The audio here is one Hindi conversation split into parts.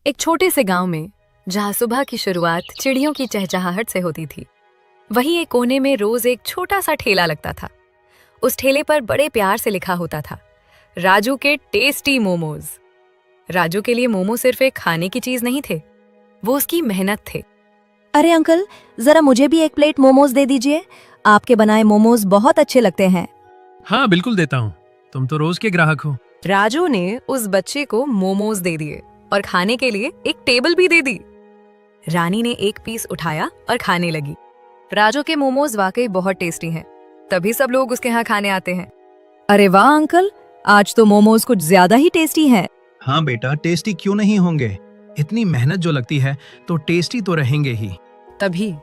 एक छोटे से गांव में, जहां सुबह की शुरुआत चिड़ियों की चहचहाहट से होती थी, वहीं एक कोने में रोज एक छोटा सा ठेला लगता था। उस ठेले पर बड़े प्यार से लिखा होता था, राजू के टेस्टी मोमोज। राजू के लिए मोमो सिर्फ एक खाने की चीज नहीं थे, वो उसकी मेहनत थे। अरे अंकल, जरा मुझे भी एक प्लेट मोमोज दे दीजिए। आपके बनाए मोमोज बहुत अच्छे लगते हैं। हाँ बिल्कुल देता हूँ, तुम तो रोज के ग्राहक हो। राजू ने उस बच्चे को मोमोज दे दिए और खाने के लिए एक टेबल भी दे दी। रानी ने एक पीस उठाया और खाने लगी। राजू के मोमोज वाकई बहुत टेस्टी हैं, तभी सब लोग उसके यहाँ खाने आते हैं। अरे वाह अंकल, आज तो मोमोज कुछ ज्यादा ही टेस्टी हैं। हाँ बेटा, टेस्टी क्यों नहीं होंगे? इतनी मेहनत जो लगती है तो टेस्टी तो रहेंगे ही। तभी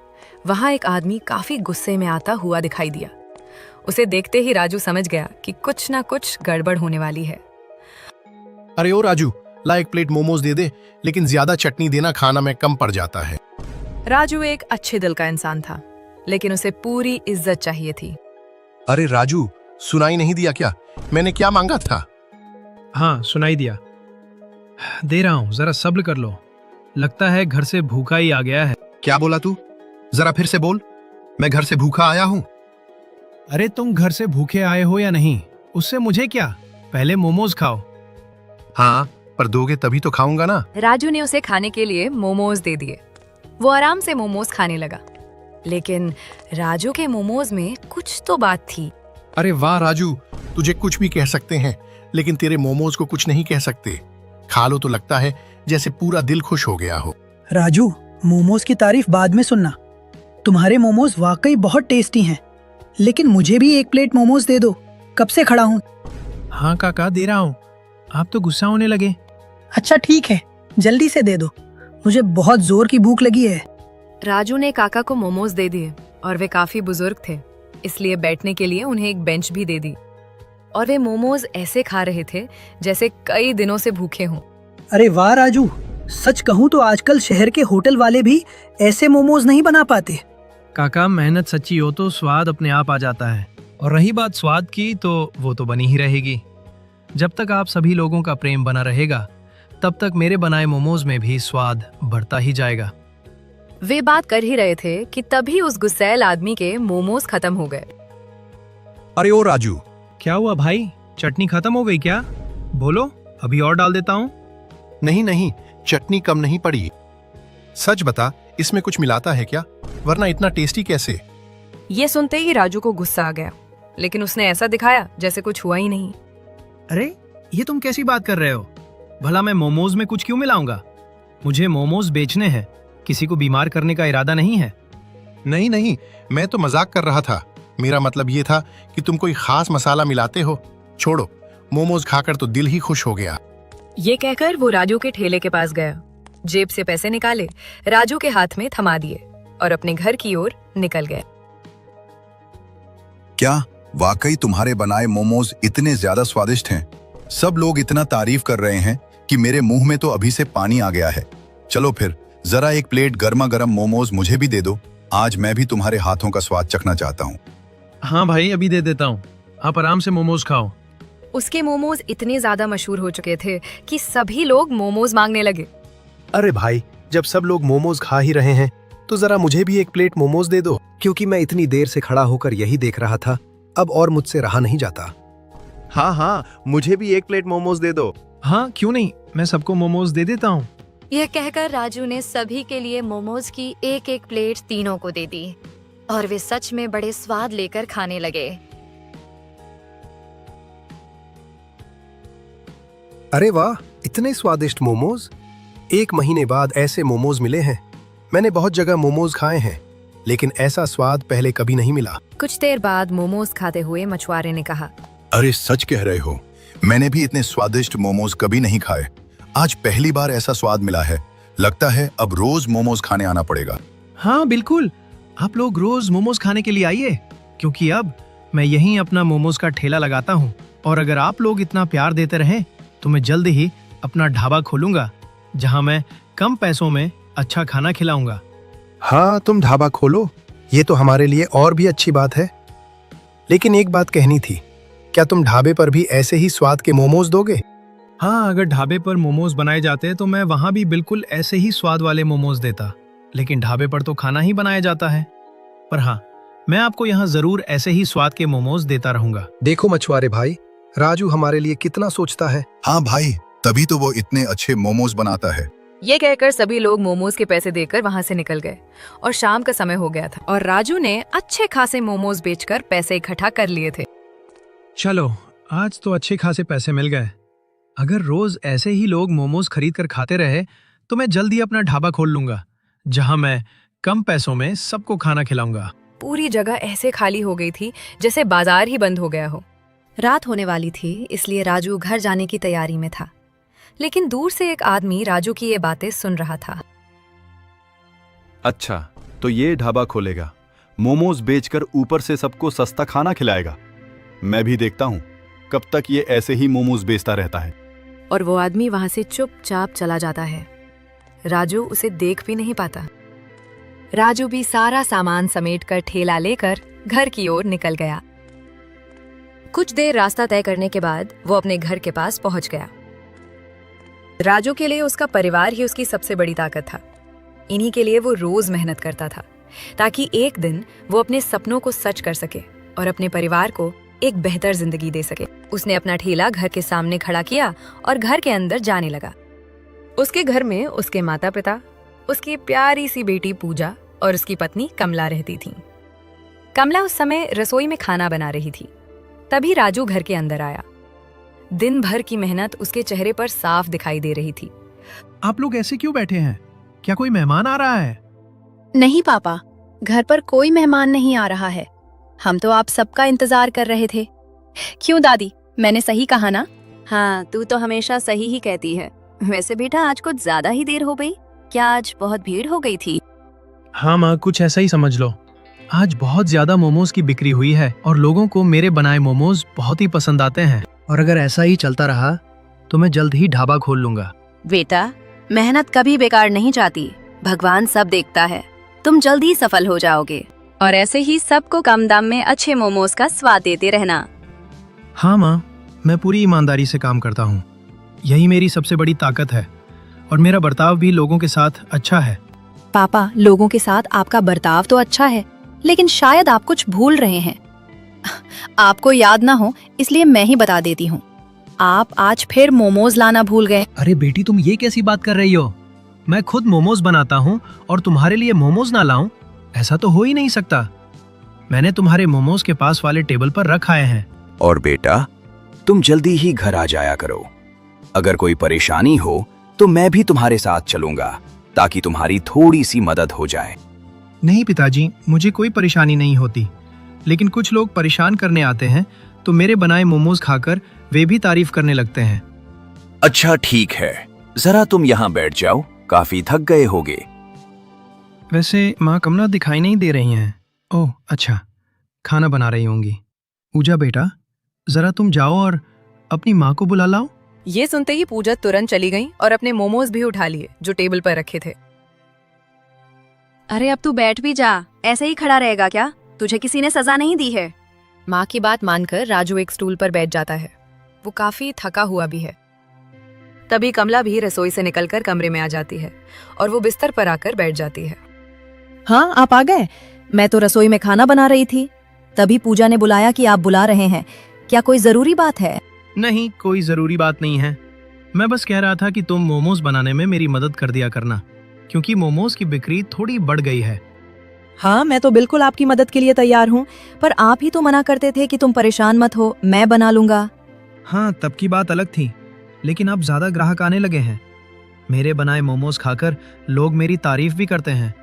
वहां एक आदमी काफी गुस्से में आता हुआ दिखाई दिया। उसे देखते ही राजू समझ गया कि कुछ ना कुछ गड़बड़ होने वाली है। अरे ओ राजू, ला एक प्लेट मोमोज दे दे, लेकिन ज्यादा चटनी देना, खाना में कम पड़ जाता है। राजू एक अच्छे दिल का इंसान था, लेकिन उसे पूरी इज्जत चाहिए थी। अरे राजू, सुनाई नहीं दिया क्या? मैंने क्या मांगा था? हाँ सुनाई दिया, दे रहा हूँ, जरा सब्र कर लो। लगता है घर से भूखा ही आ गया है। क्या बोला तू? जरा फिर से बोल। मैं घर से भूखा आया हूँ? अरे तुम घर से भूखे आए हो या नहीं, उससे मुझे क्या, पहले मोमोज खाओ। हाँ, पर दोगे तभी तो खाऊंगा ना। राजू ने उसे खाने के लिए मोमोज दे दिए। वो आराम से मोमोज खाने लगा, लेकिन राजू के मोमोज में कुछ तो बात थी। अरे वाह राजू, तुझे कुछ भी कह सकते हैं, लेकिन तेरे मोमोज को कुछ नहीं कह सकते। खा लो तो लगता है जैसे पूरा दिल खुश हो गया हो। राजू, मोमोज की तारीफ बाद में सुनना। तुम्हारे मोमोज वाकई बहुत टेस्टी हैं, लेकिन मुझे भी एक प्लेट मोमोज दे दो। कब से खड़ा हूँ। हाँ काका, दे रहा हूँ। आप तो गुस्सा होने लगे। अच्छा ठीक है, जल्दी से दे दो, मुझे बहुत जोर की भूख लगी है। राजू ने काका को मोमोज दे दिए और वे काफी बुजुर्ग थे, इसलिए बैठने के लिए उन्हें एक बेंच भी दे दी। और वे मोमोज ऐसे खा रहे थे जैसे कई दिनों से भूखे हों। अरे वाह राजू, सच कहूँ तो आजकल शहर के होटल वाले भी ऐसे मोमोज नहीं बना पाते। काका, मेहनत सच्ची हो तो स्वाद अपने आप आ जाता है, और रही बात स्वाद की तो वो तो बनी ही रहेगी। जब तक आप सभी लोगों का प्रेम बना रहेगा, तब तक मेरे बनाए मोमोज में भी स्वाद बढ़ता ही जाएगा। वे बात कर ही रहे थे कि तभी उस गुस्सैल आदमी के मोमोज खत्म हो गए। अरे ओ राजू, क्या हुआ भाई, चटनी खत्म हो गई क्या? बोलो, अभी और डाल देता हूँ। नहीं नहीं, चटनी कम नहीं पड़ी। सच बता, इसमें कुछ मिलाता है क्या? वरना इतना टेस्टी कैसे? ये सुनते ही राजू को गुस्सा आ गया, लेकिन उसने ऐसा दिखाया जैसे कुछ हुआ ही नहीं। अरे ये तुम कैसी बात कर रहे हो? भला मैं मोमोज में कुछ क्यों मिलाऊंगा? मुझे मोमोज बेचने हैं, किसी को बीमार करने का इरादा नहीं है। नहीं नहीं, मैं तो मजाक कर रहा था। मेरा मतलब ये था कि तुम कोई खास मसाला मिलाते हो। छोड़ो, मोमोज खाकर तो दिल ही खुश हो गया। ये कहकर वो राजू के ठेले के पास गया, जेब से पैसे निकाले, राजू के हाथ में थमा दिए और अपने घर की ओर निकल गया। क्या वाकई तुम्हारे बनाए मोमोज इतने ज्यादा स्वादिष्ट हैं? सब लोग इतना तारीफ कर रहे हैं कि मेरे मुंह में तो अभी से पानी आ गया है। चलो फिर, जरा एक प्लेट गर्मा गर्म मोमोज मुझे भी दे दो। आज मैं भी तुम्हारे हाथों का स्वाद चखना चाहता हूँ। हाँ भाई, अभी दे देता हूँ, आप आराम से मोमोज खाओ। उसके मोमोज इतने ज्यादा मशहूर हो चुके थे कि सभी लोग मोमोज मांगने लगे। अरे भाई, जब सब लोग मोमोज खा ही रहे हैं तो जरा मुझे भी एक प्लेट मोमोज दे दो, क्योंकि मैं इतनी देर से खड़ा होकर यही देख रहा था, अब और मुझसे रहा नहीं जाता। हाँ हाँ, मुझे भी एक प्लेट मोमोज दे दो। हाँ क्यों नहीं, मैं सबको मोमोज दे देता हूँ। यह कहकर राजू ने सभी के लिए मोमोज की एक एक प्लेट तीनों को दे दी और वे सच में बड़े स्वाद लेकर खाने लगे। अरे वाह, इतने स्वादिष्ट मोमोज! 1 महीने बाद ऐसे मोमोज मिले हैं। मैंने बहुत जगह मोमोज खाए हैं, लेकिन ऐसा स्वाद पहले कभी नहीं मिला। कुछ देर बाद मोमोज खाते हुए मछुआरे ने कहा, अरे सच कह रहे हो, मैंने भी इतने स्वादिष्ट मोमोज कभी नहीं खाए। आज पहली बार ऐसा स्वाद मिला है। लगता है अब रोज मोमोज खाने आना पड़ेगा। हाँ बिल्कुल, आप लोग रोज मोमोज खाने के लिए आइए, क्योंकि अब मैं यहीं अपना मोमोज का ठेला लगाता हूँ। और अगर आप लोग इतना प्यार देते रहें तो मैं जल्द ही अपना ढाबा खोलूंगा, जहाँ मैं कम पैसों में अच्छा खाना खिलाऊंगा। हाँ, तुम ढाबा खोलो, ये तो हमारे लिए और भी अच्छी बात है। लेकिन एक बात कहनी थी, क्या तुम ढाबे पर भी ऐसे ही स्वाद के मोमोज दोगे? हाँ, अगर ढाबे पर मोमोज बनाए जाते तो मैं वहां भी बिल्कुल ऐसे ही स्वाद वाले मोमोज देता, लेकिन ढाबे पर तो खाना ही बनाया जाता है। पर हाँ, मैं आपको यहाँ जरूर ऐसे ही स्वाद के मोमोज देता रहूंगा। देखो मछुआरे भाई, राजू हमारे लिए कितना सोचता है। हाँ भाई, तभी तो वो इतने अच्छे मोमोज बनाता है। ये कहकर सभी लोग मोमोज के पैसे देकर वहां से निकल गए और शाम का समय हो गया था और राजू ने अच्छे खासे मोमोज बेचकर पैसे इकट्ठा कर लिए थे। चलो, आज तो अच्छे खासे पैसे मिल गए। अगर रोज ऐसे ही लोग मोमोज खरीद कर खाते रहे तो मैं जल्द ही अपना ढाबा खोल लूंगा, जहां मैं कम पैसों में सबको खाना खिलाऊंगा। पूरी जगह ऐसे खाली हो गई थी जैसे बाजार ही बंद हो गया हो। रात होने वाली थी, इसलिए राजू घर जाने की तैयारी में था, लेकिन दूर से एक आदमी राजू की ये बातें सुन रहा था। अच्छा, तो ये ढाबा खोलेगा, मोमोज बेचकर ऊपर से सबको सस्ता खाना खिलाएगा। मैं भी देखता हूँ कब तक ये ऐसे ही मोमोज बेचता रहता है। और वो आदमी वहां से चुपचाप चला जाता है। राजू उसे देख भी नहीं पाता। राजू भी सारा सामान समेटकर ठेला लेकर घर की ओर निकल गया। कुछ देर रास्ता तय करने के बाद वो अपने घर के पास पहुंच गया। राजू के लिए उसका परिवार ही उसकी सबसे बड़ी ताकत था। इन्हीं के लिए वो रोज मेहनत करता था, ताकि एक दिन वो अपने सपनों को सच कर सके और अपने परिवार को एक बेहतर जिंदगी दे सके। उसने अपना ठेला घर के सामने खड़ा किया और घर के अंदर जाने लगा। उसके घर में उसके माता पिता, उसकी प्यारी सी बेटी पूजा और उसकी पत्नी कमला रहती थीं। कमला उस समय रसोई में खाना बना रही थी। तभी राजू घर के अंदर आया। दिन भर की मेहनत उसके चेहरे पर साफ दिखाई दे रही थी। आप लोग ऐसे क्यों बैठे हैं? क्या कोई मेहमान आ रहा है? नहीं पापा, घर पर कोई मेहमान नहीं आ रहा है। हम तो आप सबका इंतजार कर रहे थे। क्यों दादी, मैंने सही कहा ना? हाँ, तू तो हमेशा सही ही कहती है। वैसे बेटा, आज कुछ ज्यादा ही देर हो गई। क्या आज बहुत भीड़ हो गई थी? हाँ माँ, कुछ ऐसा ही समझ लो। आज बहुत ज्यादा मोमोज की बिक्री हुई है और लोगों को मेरे बनाए मोमोज बहुत ही पसंद आते हैं। और अगर ऐसा ही चलता रहा तो मैं जल्द ही ढाबा खोल लूंगा। बेटा, मेहनत कभी बेकार नहीं जाती। भगवान सब देखता है। तुम जल्द ही सफल हो जाओगे और ऐसे ही सबको कम दाम में अच्छे मोमोज का स्वाद देते रहना। हाँ माँ, मैं पूरी ईमानदारी से काम करता हूँ। यही मेरी सबसे बड़ी ताकत है और मेरा बर्ताव भी लोगों के साथ अच्छा है। पापा, लोगों के साथ आपका बर्ताव तो अच्छा है, लेकिन शायद आप कुछ भूल रहे हैं। आपको याद ना हो इसलिए मैं ही बता देती हूँ। आप आज फिर मोमोज लाना भूल गए। अरे बेटी, तुम ये कैसी बात कर रही हो? मैं खुद मोमोज बनाता हूँ और तुम्हारे लिए मोमोज ना लाऊं? ऐसा तो हो ही नहीं सकता। मैंने तुम्हारे मोमोज के पास वाले टेबल पर रख आए हैं। और बेटा, तुम जल्दी ही घर आ जाया करो। अगर कोई परेशानी हो तो मैं भी तुम्हारे साथ चलूंगा, ताकि तुम्हारी थोड़ी सी मदद हो जाए। नहीं पिताजी, मुझे कोई परेशानी नहीं होती, लेकिन कुछ लोग परेशान करने आते हैं तो मेरे बनाए मोमोज खाकर वे भी तारीफ करने लगते हैं। अच्छा ठीक है, जरा तुम यहाँ बैठ जाओ, काफी थक गए होगे। वैसे माँ कमला दिखाई नहीं दे रही हैं। ओह अच्छा, खाना बना रही होंगी। पूजा बेटा, जरा तुम जाओ और अपनी माँ को बुला लाओ। ये सुनते ही पूजा तुरंत चली गई और अपने मोमोज भी उठा लिए जो टेबल पर रखे थे। अरे अब तू बैठ भी जा, ऐसे ही खड़ा रहेगा क्या? तुझे किसी ने सजा नहीं दी है। माँ की बात मानकर राजू एक स्टूल पर बैठ जाता है। वो काफी थका हुआ भी है। तभी कमला भी रसोई से निकलकर कमरे में आ जाती है और वो बिस्तर पर आकर बैठ जाती है। हाँ, आप आ गए। मैं तो रसोई में खाना बना रही थी, तभी पूजा ने बुलाया कि आप बुला रहे हैं। क्या कोई जरूरी बात है? नहीं, कोई जरूरी बात नहीं है। मैं बस कह रहा था कि तुम मोमोज बनाने में मेरी मदद कर दिया करना, क्योंकि मोमोज की बिक्री थोड़ी बढ़ गई है। हाँ, मैं तो बिल्कुल आपकी मदद के लिए तैयार हूँ, पर आप ही तो मना करते थे कि तुम परेशान मत हो, मैं बना लूंगा। हाँ, तब की बात अलग थी, लेकिन अब ज्यादा ग्राहक आने लगे हैं। मेरे बनाए मोमोज खाकर लोग मेरी तारीफ भी करते हैं,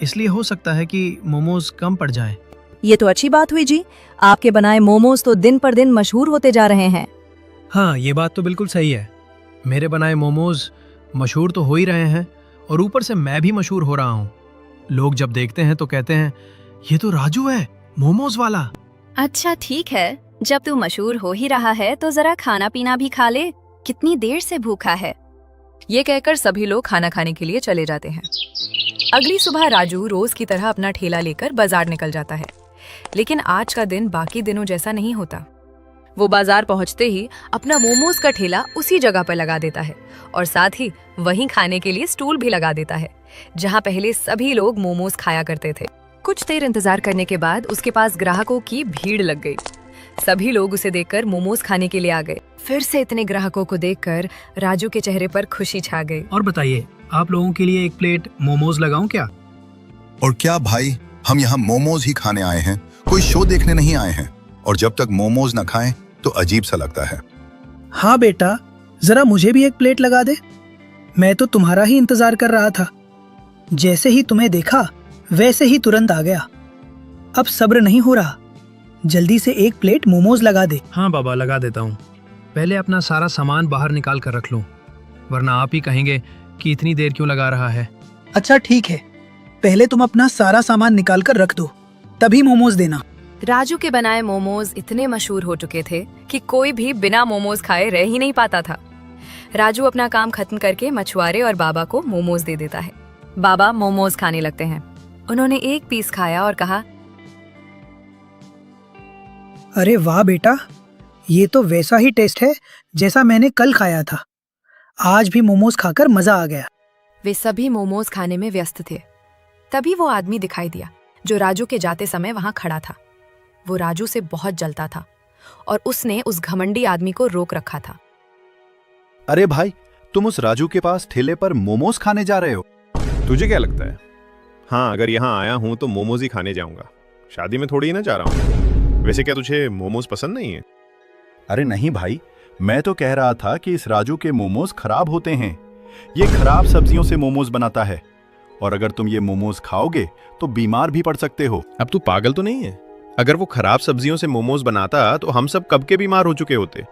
इसलिए हो सकता है कि मोमोज कम पड़ जाएं। ये तो अच्छी बात हुई जी। आपके बनाए मोमोज तो दिन पर दिन मशहूर होते जा रहे हैं। हाँ, ये बात तो बिल्कुल सही है। मेरे बनाए मोमोज मशहूर तो हो ही रहे हैं और ऊपर से मैं भी मशहूर हो रहा हूँ। लोग जब देखते हैं तो कहते हैं, ये तो राजू है, मोमोज वाला। अच्छा ठीक है, जब तू मशहूर हो ही रहा है तो जरा खाना पीना भी खा ले। कितनी देर से भूखा है। ये कहकर सभी लोग खाना खाने के लिए चले जाते हैं। अगली सुबह राजू रोज की तरह अपना ठेला लेकर बाजार निकल जाता है, लेकिन आज का दिन बाकी दिनों जैसा नहीं होता। वो बाजार पहुंचते ही अपना मोमोज का ठेला उसी जगह पर लगा देता है और साथ ही वहीं खाने के लिए स्टूल भी लगा देता है जहां पहले सभी लोग मोमोज खाया करते थे। कुछ देर इंतजार करने के बाद उसके पास ग्राहकों की भीड़ लग गई। सभी लोग उसे देखकर मोमोज खाने के लिए आ गए। फिर से इतने ग्राहकों को देखकर राजू के चेहरे पर खुशी छा गई। और बताइए, आप लोगों के लिए एक प्लेट मोमोज लगाऊं क्या? और क्या भाई, हम यहाँ मोमोज ही खाने आए हैं, कोई शो देखने नहीं आए हैं। और जब तक मोमोज न खाएं तो अजीब सा लगता है। हाँ बेटा, जरा मुझे भी एक प्लेट लगा दे। मैं तो तुम्हारा ही इंतजार कर रहा था। जैसे ही तुम्हें देखा वैसे ही तुरंत आ गया। अब सब्र नहीं हो रहा, जल्दी से एक प्लेट मोमोज लगा दे। हाँ बाबा, लगा देता हूँ। पहले अपना सारा सामान बाहर निकाल कर रख लूँ, वरना आप ही कहेंगे कि इतनी देर क्यों लगा रहा है। अच्छा ठीक है, पहले तुम अपना सारा सामान निकाल कर रख दो, तभी मोमोज देना। राजू के बनाए मोमोज इतने मशहूर हो चुके थे कि कोई भी बिना मोमोज खाए रह ही नहीं पाता था। राजू अपना काम खत्म करके मछुआरे और बाबा को मोमोज दे देता है। बाबा मोमोज खाने लगते हैं। उन्होंने एक पीस खाया और कहा, अरे वाह बेटा, ये तो वैसा ही टेस्ट है जैसा मैंने कल खाया था। आज भी मोमोज खाकर मजा आ गया। वे सभी मोमोज खाने में व्यस्त थे। तभी वो आदमी दिखाई दिया जो राजू के जाते समय वहां खड़ा था। वो राजू से बहुत जलता था और उसने उस घमंडी आदमी को रोक रखा था। अरे भाई, तुम उस राजू के पास ठेले पर मोमोज खाने जा रहे हो? तुझे क्या लगता है? हाँ, अगर यहाँ आया हूँ तो मोमोज ही खाने जाऊंगा। शादी में थोड़ी ही ना जा रहा हूँ। वैसे क्या तुझे मोमोज पसंद नहीं है? अरे नहीं भाई, मैं तो कह रहा था कि इस राजू के मोमोज खराब होते हैं। ये खराब सब्जियों से मोमोज बनाता है और अगर तुम ये मोमोज खाओगे तो बीमार भी पड़ सकते हो। अब तू पागल तो नहीं है? अगर वो खराब सब्जियों से मोमोज बनाता तो हम सब कब के बीमार हो चुके होते।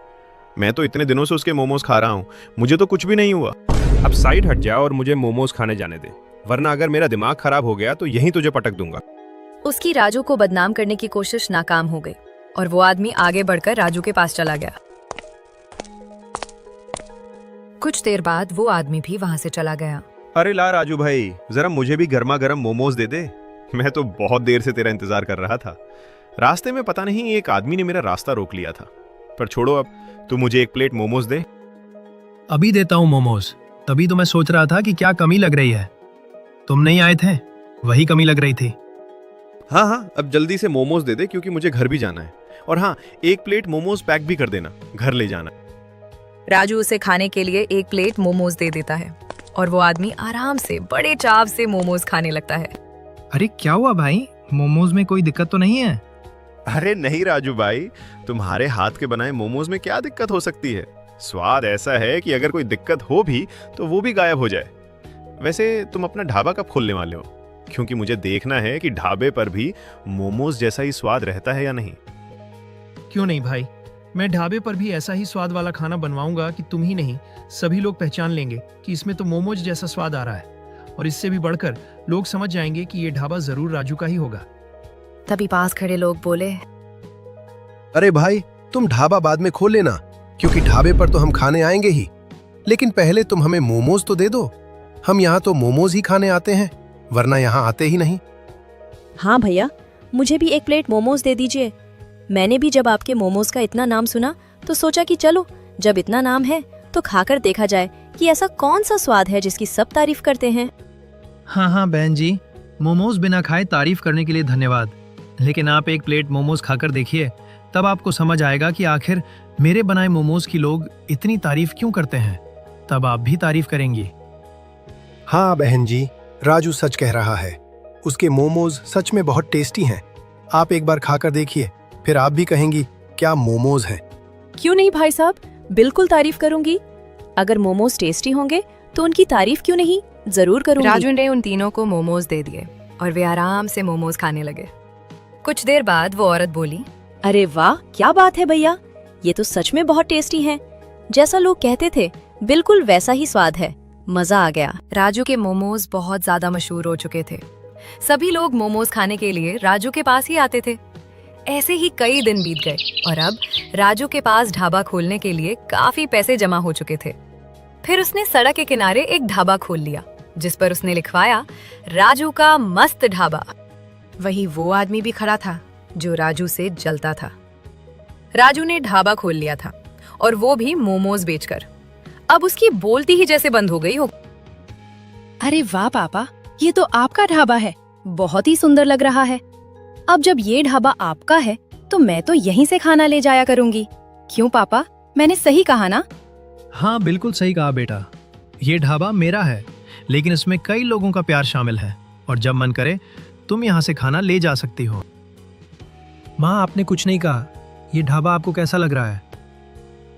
मैं तो इतने दिनों से उसके मोमोज खा रहा हूँ, मुझे तो कुछ भी नहीं हुआ। अब साइड हट जा और मुझे मोमोज खाने जाने दे, वरना अगर मेरा दिमाग खराब हो गया तो यहीं तुझे पटक दूंगा। उसकी राजू को बदनाम करने की कोशिश नाकाम हो गई और वो आदमी आगे बढ़कर राजू के पास चला गया। कुछ देर बाद वो आदमी भी वहां से चला गया। अरे ला राजू भाई, जरा मुझे भी गर्मा गर्म मोमोज दे दे। मैं तो बहुत देर से तेरा इंतजार कर रहा था। रास्ते में पता नहीं एक आदमी ने मेरा रास्ता रोक लिया था। पर छोड़ो, अब तू मुझे एक प्लेट मोमोज दे। अभी देता हूँ मोमोज। तभी तो मैं सोच रहा था कि क्या कमी लग रही है। तुम नहीं आए थे, वही कमी लग रही थी। हाँ हाँ, अब जल्दी से मोमोज दे दे क्योंकि मुझे घर भी जाना है। और हाँ, एक प्लेट मोमोज पैक भी कर देना, घर ले जाना। राजू उसे खाने के लिए एक प्लेट मोमोज दे देता है और वो आदमी आराम से बड़े चाव से मोमोज खाने लगता है। अरे क्या हुआ भाई, मोमोज में कोई दिक्कत तो नहीं है? अरे नहीं राजू भाई, तुम्हारे हाथ के बनाए मोमोज में क्या दिक्कत हो सकती है। स्वाद ऐसा है कि अगर कोई दिक्कत हो भी तो वो भी गायब हो जाए। वैसे तुम अपना ढाबा कब खोलने वाले हो? क्योंकि मुझे देखना है कि ढाबे पर भी मोमोज जैसा ही स्वाद रहता है या नहीं। क्यों नहीं भाई, मैं ढाबे पर भी ऐसा ही स्वाद वाला खाना बनवाऊंगा कि तुम ही नहीं सभी लोग पहचान लेंगे कि इसमें तो मोमोज जैसा स्वाद आ रहा है। और इससे भी बढ़कर लोग समझ जाएंगे कि ये ढाबा जरूर राजू का ही होगा। तभी पास खड़े लोग बोले, अरे भाई, तुम ढाबा बाद में खोल लेना, क्योंकि ढाबे पर तो हम खाने आएंगे ही। लेकिन पहले तुम हमें मोमोज तो दे दो। हम यहाँ तो मोमोज ही खाने आते हैं, वरना यहाँ आते ही नहीं। हाँ भैया, मुझे भी एक प्लेट मोमोज दे दीजिए। मैंने भी जब आपके मोमोज का इतना नाम सुना तो सोचा कि चलो, जब इतना नाम है तो खाकर देखा जाए कि ऐसा कौन सा स्वाद है जिसकी सब तारीफ करते हैं। हाँ हाँ बहन जी, मोमोज बिना खाए तारीफ करने के लिए धन्यवाद। लेकिन आप एक प्लेट मोमोज खाकर देखिए, तब आपको समझ आएगा कि आखिर मेरे बनाए मोमोज की लोग इतनी तारीफ क्यों करते हैं। तब आप भी तारीफ करेंगी। हाँ बहन जी, राजू सच कह रहा है। उसके मोमोज सच में बहुत टेस्टी हैं। आप एक बार खाकर देखिए, फिर आप भी कहेंगी क्या मोमोज हैं। क्यों नहीं भाई साहब, बिल्कुल तारीफ करूंगी। अगर मोमोज टेस्टी होंगे तो उनकी तारीफ क्यों नहीं, जरूर करूंगी। राजू ने उन तीनों को मोमोज दे दिए और वे आराम से मोमोज खाने लगे। कुछ देर बाद वो औरत बोली, अरे वाह, क्या बात है भैया, ये तो सच में बहुत टेस्टी हैं। जैसा लोग कहते थे बिल्कुल वैसा ही स्वाद है। मजा आ गया। राजू के मोमोज बहुत ज्यादा मशहूर हो चुके थे। सभी लोग मोमोज खाने के लिए राजू के पास ही आते थे। ऐसे ही कई दिन बीत गए और अब राजू के पास ढाबा खोलने के लिए काफी पैसे जमा हो चुके थे। फिर उसने सड़क के किनारे एक ढाबा खोल लिया जिस पर उसने लिखवाया राजू का मस्त ढाबा। वही वो आदमी भी खड़ा था जो राजू से जलता था। राजू ने ढाबा खोल लिया था, और वो भी मोमोज बेचकर। अब उसकी बोलती ही जैसे बंद हो गई हो। अरे वाह पापा, ये तो आपका ढाबा है, बहुत ही सुंदर लग रहा है। अब जब ये ढाबा आपका है तो मैं तो यहीं से खाना ले जाया करूंगी। क्यों पापा, मैंने सही कहा ना? हाँ, बिल्कुल सही कहा बेटा। ये ढाबा मेरा है, लेकिन इसमें कई लोगों का प्यार शामिल है, और जब मन करे तुम यहाँ से खाना ले जा सकती हो। माँ, आपने कुछ नहीं कहा। ये ढाबा आपको कैसा लग रहा है?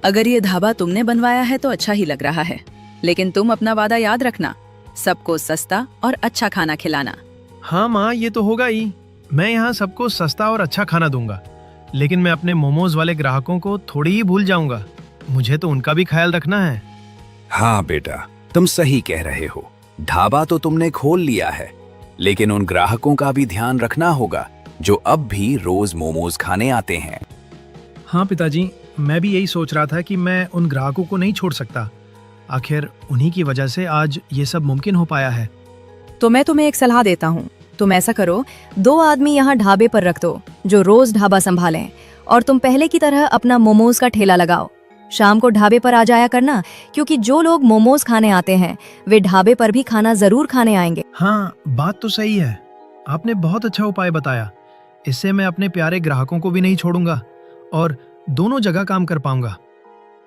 अगर ये ढाबा तुमने बनवाया है तो अच्छा ही लग रहा है, लेकिन तुम अपना वादा याद रखना, सबको सस्ता और अच्छा खाना खिलाना। हाँ माँ, ये तो होगा ही। मैं यहाँ सबको सस्ता और अच्छा खाना दूंगा, लेकिन मैं अपने मोमोज वाले ग्राहकों को थोड़ी ही भूल जाऊंगा। मुझे तो उनका भी ख्याल रखना है। हाँ बेटा, तुम सही कह रहे हो। ढाबा तो तुमने खोल लिया है, लेकिन उन ग्राहकों का भी ध्यान रखना होगा जो अब भी रोज मोमोज खाने आते हैं। हाँ पिताजी, मैं भी यही सोच रहा था कि मैं उन ग्राहकों को नहीं छोड़ सकता। आखिर उन्हीं की वजह से आज ये सब मुमकिन हो पाया है। तो मैं तुम्हें एक सलाह देता हूँ, तुम ऐसा करो, 2 आदमी यहाँ ढाबे पर रख दो जो रोज ढाबा संभालें, और तुम पहले की तरह अपना मोमोज का ठेला लगाओ। शाम को ढाबे पर आ जाया करना, क्योंकि जो लोग मोमोज खाने आते हैं वे ढाबे पर भी खाना जरूर खाने आएंगे। हाँ, बात तो सही है। आपने बहुत अच्छा उपाय बताया। इससे मैं अपने प्यारे ग्राहकों को भी नहीं छोड़ूंगा और दोनों जगह काम कर पाऊंगा।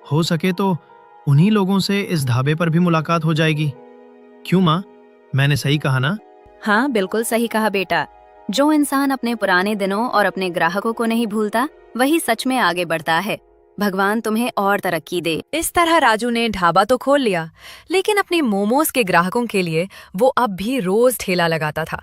हो सके तो उन्हीं लोगों से इस ढाबे पर भी मुलाकात हो जाएगी। क्यों माँ, मैंने सही कहा ना? हाँ, बिल्कुल सही कहा बेटा। जो इंसान अपने पुराने दिनों और अपने ग्राहकों को नहीं भूलता, वही सच में आगे बढ़ता है। भगवान तुम्हें और तरक्की दे। इस तरह राजू ने ढाबा तो खोल लिया, लेकिन अपने मोमोज के ग्राहकों के लिए वो अब भी रोज ठेला लगाता था।